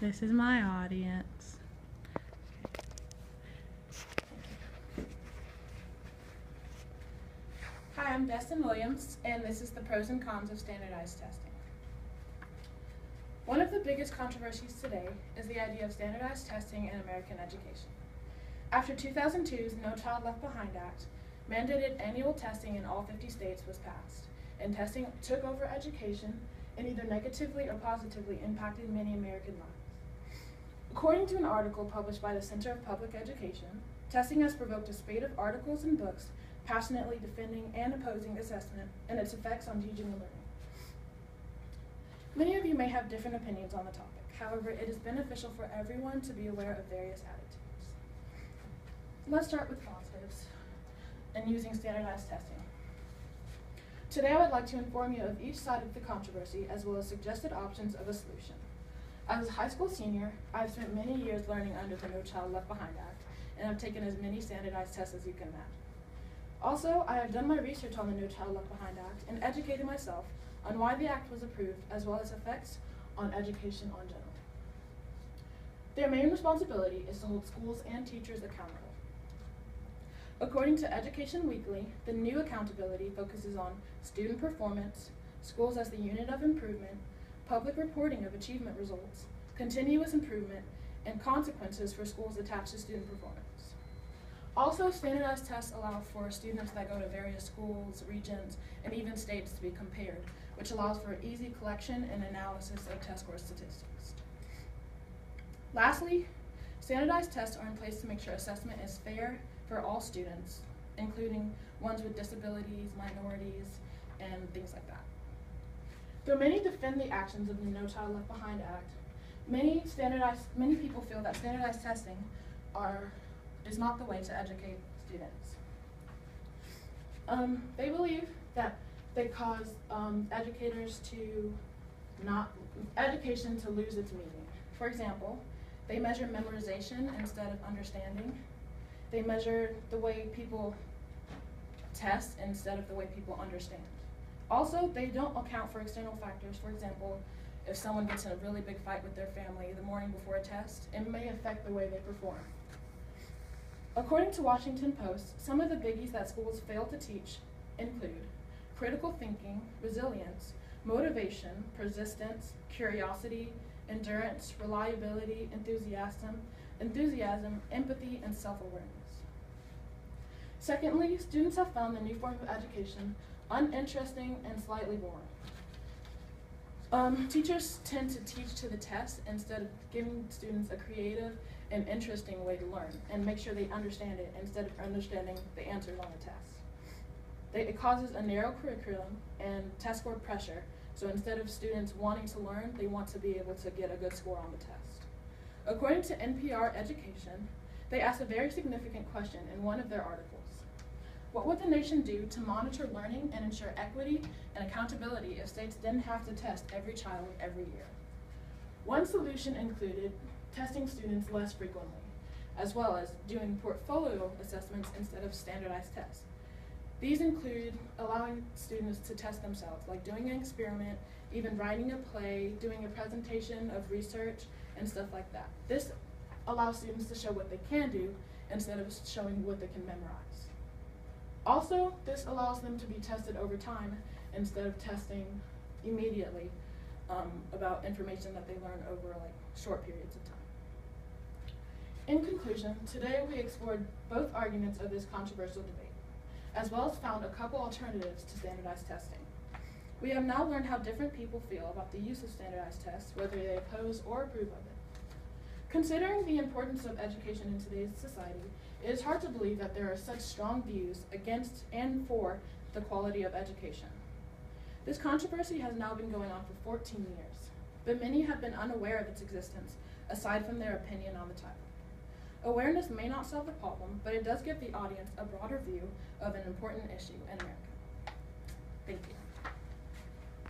This is my audience. Hi, I'm Destin Williams, and this is the pros and cons of standardized testing. One of the biggest controversies today is the idea of standardized testing in American education. After 2002's No Child Left Behind Act, mandated annual testing in all 50 states was passed, and testing took over education and either negatively or positively impacted many American lives. According to an article published by the Center of Public Education, testing has provoked a spate of articles and books passionately defending and opposing assessment and its effects on teaching and learning. Many of you may have different opinions on the topic. However, it is beneficial for everyone to be aware of various attitudes. Let's start with positives and using standardized testing. Today I would like to inform you of each side of the controversy as well as suggested options of a solution. As a high school senior, I have spent many years learning under the No Child Left Behind Act and have taken as many standardized tests as you can imagine. Also, I have done my research on the No Child Left Behind Act and educated myself on why the act was approved as well as effects on education in general. Their main responsibility is to hold schools and teachers accountable. According to Education Weekly, the new accountability focuses on student performance, schools as the unit of improvement, public reporting of achievement results, continuous improvement, and consequences for schools attached to student performance. Also, standardized tests allow for students that go to various schools, regions, and even states to be compared, which allows for easy collection and analysis of test score statistics. Lastly, standardized tests are in place to make sure assessment is fair for all students, including ones with disabilities, minorities, and things like that. Though many defend the actions of the No Child Left Behind Act, many people feel that standardized testing is not the way to educate students. They believe that they cause education to lose its meaning. For example, they measure memorization instead of understanding. They measure the way people test instead of the way people understand. Also, they don't account for external factors. For example, if someone gets in a really big fight with their family the morning before a test, it may affect the way they perform. According to Washington Post, some of the biggies that schools fail to teach include critical thinking, resilience, motivation, persistence, curiosity, endurance, reliability, enthusiasm, empathy, and self-awareness. Secondly, students have found the new form of education uninteresting and slightly boring. Teachers tend to teach to the test instead of giving students a creative and interesting way to learn and make sure they understand it instead of understanding the answers on the test. It causes a narrow curriculum and test score pressure, so instead of students wanting to learn, they want to be able to get a good score on the test. According to NPR Education, they asked a very significant question in one of their articles. What would the nation do to monitor learning and ensure equity and accountability if states didn't have to test every child every year? One solution included testing students less frequently, as well as doing portfolio assessments instead of standardized tests. These include allowing students to test themselves, like doing an experiment, even writing a play, doing a presentation of research, and stuff like that. This allows students to show what they can do instead of showing what they can memorize. Also, this allows them to be tested over time instead of testing immediately about information that they learn over short periods of time. In conclusion, today we explored both arguments of this controversial debate, as well as found a couple alternatives to standardized testing. We have now learned how different people feel about the use of standardized tests, whether they oppose or approve of it. Considering the importance of education in today's society, it is hard to believe that there are such strong views against and for the quality of education. This controversy has now been going on for 14 years, but many have been unaware of its existence, aside from their opinion on the topic. Awareness may not solve the problem, but it does give the audience a broader view of an important issue in America. Thank you.